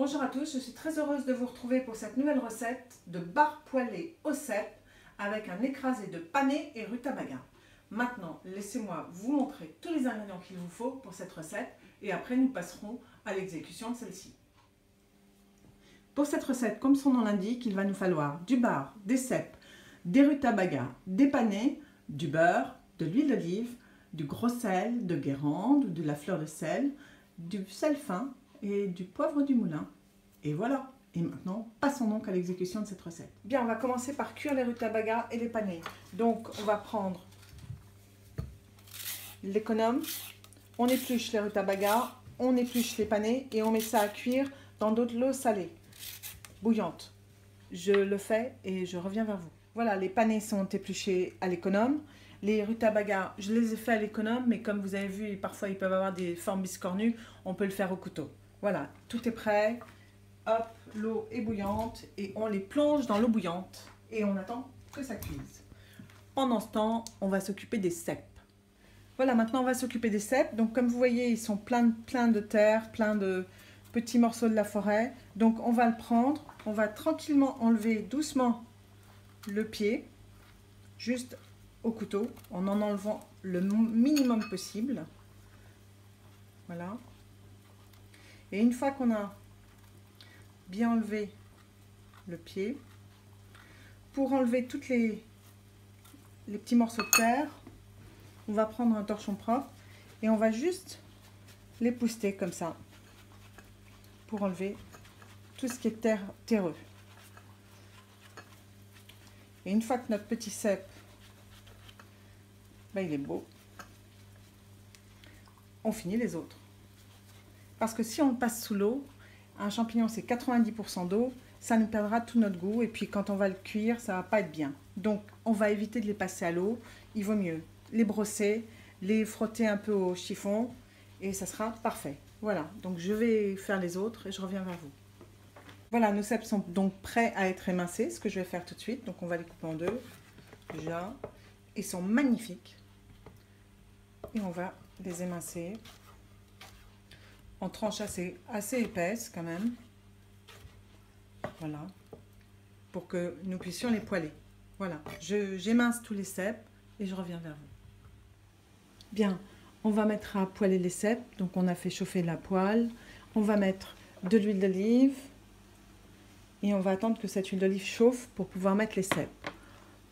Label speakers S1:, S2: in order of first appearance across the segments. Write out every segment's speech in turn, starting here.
S1: Bonjour à tous, je suis très heureuse de vous retrouver pour cette nouvelle recette de bar poêlé au cèpe avec un écrasé de panais et rutabaga. Maintenant, laissez-moi vous montrer tous les ingrédients qu'il vous faut pour cette recette et après nous passerons à l'exécution de celle-ci. Pour cette recette, comme son nom l'indique, il va nous falloir du bar, des cèpes, des rutabagas, des panais, du beurre, de l'huile d'olive, du gros sel, de Guérande ou de la fleur de sel, du sel fin et du poivre du moulin. Et voilà. Et maintenant, passons donc à l'exécution de cette recette. Bien, on va commencer par cuire les rutabagas et les panais. Donc, on va prendre l'économe, on épluche les rutabagas, on épluche les panais et on met ça à cuire dans de l'eau salée, bouillante. Je le fais et je reviens vers vous. Voilà, les panais sont épluchés à l'économe. Les rutabagas, je les ai faits à l'économe, mais comme vous avez vu, parfois ils peuvent avoir des formes biscornues, on peut le faire au couteau. Voilà, tout est prêt. Hop, l'eau est bouillante et on les plonge dans l'eau bouillante et on attend que ça cuise. Pendant ce temps, on va s'occuper des cèpes. Voilà, maintenant on va s'occuper des cèpes. Donc comme vous voyez, ils sont plein de terre, plein de petits morceaux de la forêt. Donc on va le prendre, on va tranquillement enlever doucement le pied, juste au couteau, en enlevant le minimum possible. Voilà. Et une fois qu'on a bien enlevé le pied, pour enlever tous les petits morceaux de terre, on va prendre un torchon propre et on va juste l'épousseter comme ça pour enlever tout ce qui est terreux. Et une fois que notre petit cèpe, il est beau, on finit les autres. Parce que si on le passe sous l'eau, un champignon c'est 90% d'eau, ça nous perdra tout notre goût et puis quand on va le cuire, ça va pas être bien. Donc on va éviter de les passer à l'eau, il vaut mieux les brosser, les frotter un peu au chiffon et ça sera parfait. Voilà, donc je vais faire les autres et je reviens vers vous. Voilà, nos cèpes sont donc prêts à être émincés, ce que je vais faire tout de suite. Donc on va les couper en deux, déjà. Ils sont magnifiques. Et on va les émincer en tranches assez épaisses quand même. Voilà, pour que nous puissions les poêler. Voilà, j'émince tous les cèpes et je reviens vers vous. Bien, on va mettre à poêler les cèpes. Donc on a fait chauffer la poêle. On va mettre de l'huile d'olive et on va attendre que cette huile d'olive chauffe pour pouvoir mettre les cèpes.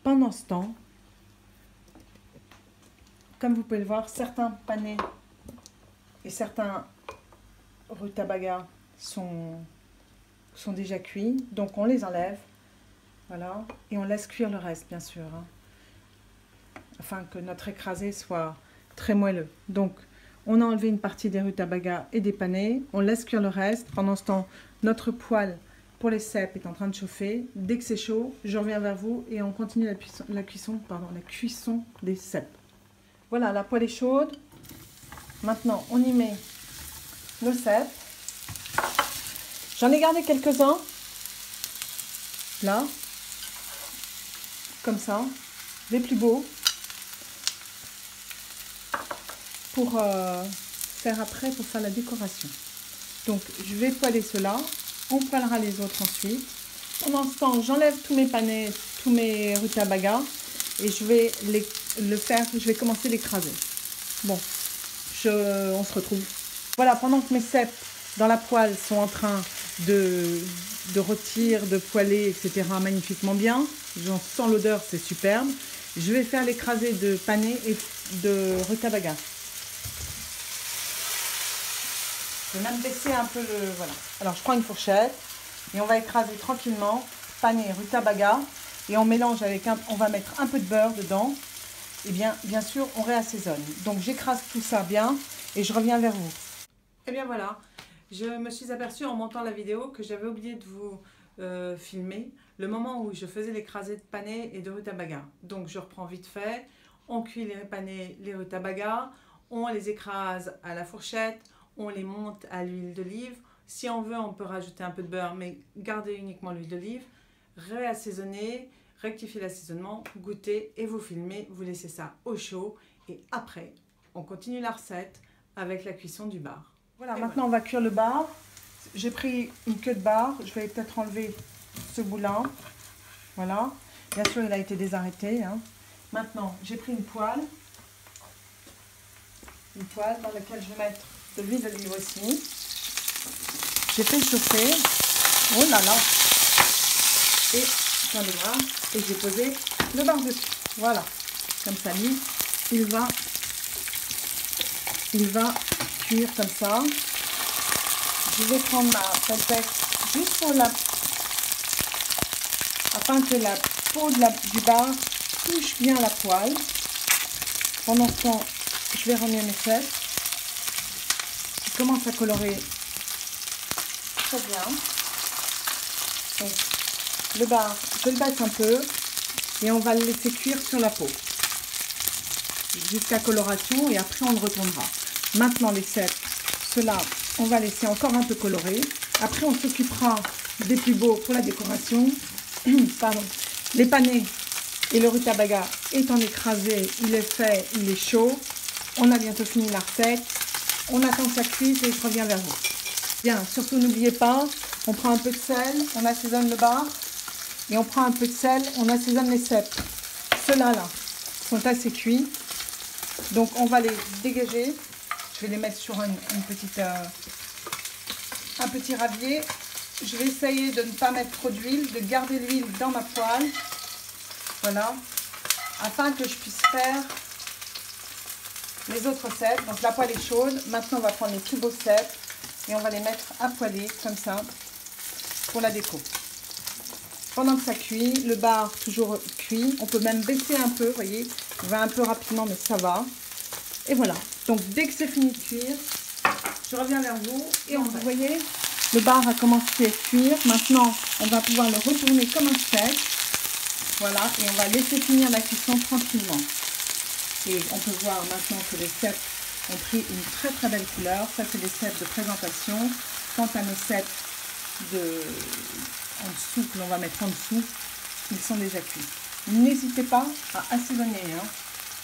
S1: Pendant ce temps, comme vous pouvez le voir, certains panais et certains rutabagas sont déjà cuits, donc on les enlève, voilà, et on laisse cuire le reste, bien sûr, hein, afin que notre écrasé soit très moelleux. Donc, on a enlevé une partie des rutabagas et des panais, on laisse cuire le reste. Pendant ce temps, notre poêle pour les cèpes est en train de chauffer. Dès que c'est chaud, je reviens vers vous et on continue la cuisson des cèpes. Voilà, la poêle est chaude. Maintenant, on y met nos cèpes. J'en ai gardé quelques-uns, là, comme ça, les plus beaux, pour faire après, pour faire la décoration. Donc, je vais poêler ceux-là, on poêlera les autres ensuite. Pendant ce temps, j'enlève tous mes panais, tous mes rutabagas, et je vais commencer à l'écraser. Bon, on se retrouve. Voilà, pendant que mes cèpes dans la poêle sont en train de rôtir, de poêler, etc. magnifiquement bien. J'en sens l'odeur, c'est superbe. Je vais faire l'écrasé de panais et de rutabaga. Je vais même baisser un peu le... Voilà. Alors, je prends une fourchette et on va écraser tranquillement panais et rutabaga. Et on mélange avec on va mettre un peu de beurre dedans. Et bien sûr, on réassaisonne. Donc, j'écrase tout ça bien et je reviens vers vous. Et bien voilà. Je me suis aperçue en montant la vidéo que j'avais oublié de vous filmer le moment où je faisais l'écrasé de panais et de rutabaga. Donc je reprends vite fait, on cuit les panais, les rutabagas, on les écrase à la fourchette, on les monte à l'huile d'olive. Si on veut, on peut rajouter un peu de beurre, mais gardez uniquement l'huile d'olive. Réassaisonner, rectifier l'assaisonnement, goûter et vous filmez, vous laissez ça au chaud. Et après, on continue la recette avec la cuisson du bar. Voilà, maintenant on va cuire le bar. j'ai pris une queue de barre. Je vais peut-être enlever ce bout-là. Voilà. Bien sûr, il a été désarrêté. Hein. Maintenant, j'ai pris une poêle. Une poêle dans laquelle je vais mettre de l'huile d'olive aussi. J'ai fait chauffer. Oh là là. Et attendez voir. Et j'ai posé le bar dessus. Voilà. Comme ça, lui, il va cuire comme ça. Je vais prendre ma pipette juste pour afin que la peau du bar touche bien la poêle. Pendant ce temps, je vais remuer mes cèpes. Qui commence à colorer très bien. Donc, le bar, je le baisse un peu et on va le laisser cuire sur la peau jusqu'à coloration et après on le retournera. Maintenant les cèpes, ceux-là, on va laisser encore un peu colorer. Après on s'occupera des plus beaux pour la décoration. Pardon. Les panais et le rutabaga étant écrasé, il est fait, il est chaud. On a bientôt fini la recette. On attend que ça cuise et je reviens vers vous. Bien, surtout n'oubliez pas, on prend un peu de sel, on assaisonne le bar. Et on prend un peu de sel, on assaisonne les cèpes. Ceux-là, là, sont assez cuits. Donc, on va les dégager. Je vais les mettre sur un petit ravier. Je vais essayer de ne pas mettre trop d'huile, de garder l'huile dans ma poêle. Voilà. Afin que je puisse faire les autres cèpes. Donc, la poêle est chaude. Maintenant, on va prendre les plus beaux cèpes et on va les mettre à poêler, comme ça, pour la déco. Pendant que ça cuit, le bar toujours cuit. On peut même baisser un peu, vous voyez. Il va un peu rapidement, mais ça va. Et voilà. Donc, dès que c'est fini de cuire, je reviens vers vous. Et vous voyez, le bar a commencé à cuire. Maintenant, on va pouvoir le retourner comme un steak. Voilà. Et on va laisser finir la cuisson tranquillement. Et on peut voir maintenant que les cèpes ont pris une très très belle couleur. Ça, c'est des cèpes de présentation. Quant à nos cèpes en dessous, que l'on va mettre en dessous, ils sont déjà cuits. N'hésitez pas à assaisonner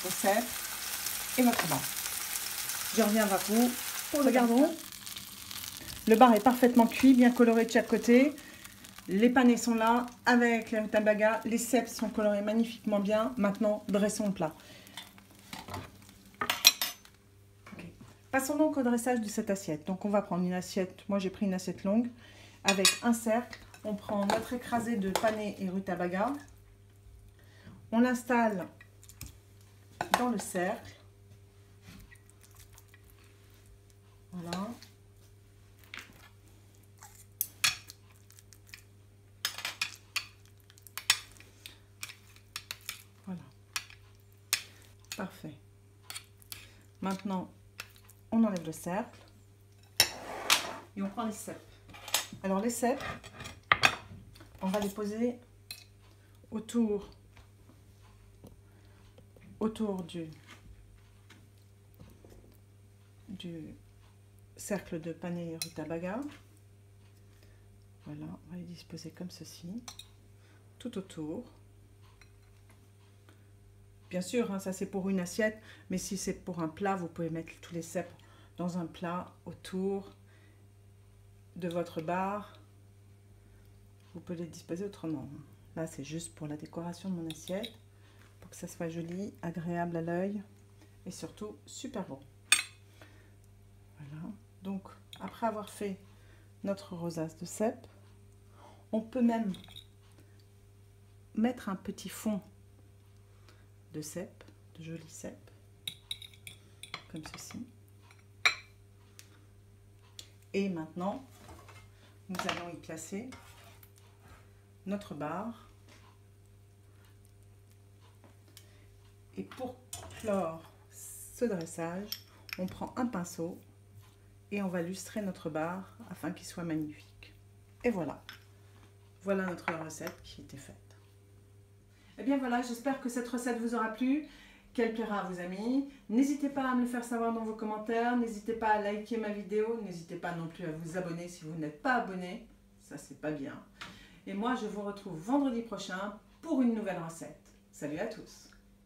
S1: vos cèpes et votre bar. Je reviens vers vous pour le gardon. Le bar est parfaitement cuit, bien coloré de chaque côté. Les panais sont là avec les rutabagas. Les cèpes sont colorés magnifiquement bien. Maintenant, dressons le plat. Okay. Passons donc au dressage de cette assiette. Donc, on va prendre une assiette. Moi, j'ai pris une assiette longue avec un cercle. On prend notre écrasé de panais et rutabaga. On l'installe dans le cercle. Voilà. Voilà. Parfait. Maintenant, on enlève le cercle et on prend les cèpes. Alors les cèpes, on va les poser autour du cercle de panais et rutabaga. Voilà, on va les disposer comme ceci, tout autour. Bien sûr, ça c'est pour une assiette, mais si c'est pour un plat, vous pouvez mettre tous les cèpes dans un plat autour de votre bar. Vous pouvez les disposer autrement. Là, c'est juste pour la décoration de mon assiette, pour que ça soit joli, agréable à l'œil et surtout super beau. Voilà. Donc, après avoir fait notre rosace de cèpes, on peut même mettre un petit fond de cèpes, de jolis cèpes, comme ceci. Et maintenant, nous allons y placer notre bar. Et pour clore ce dressage, on prend un pinceau et on va lustrer notre bar afin qu'il soit magnifique. Et voilà. Voilà notre recette qui était faite. Et bien voilà, j'espère que cette recette vous aura plu, qu'elle plaira à vos amis. N'hésitez pas à me le faire savoir dans vos commentaires. N'hésitez pas à liker ma vidéo. N'hésitez pas non plus à vous abonner si vous n'êtes pas abonné. Ça, c'est pas bien. Et moi, je vous retrouve vendredi prochain pour une nouvelle recette. Salut à tous!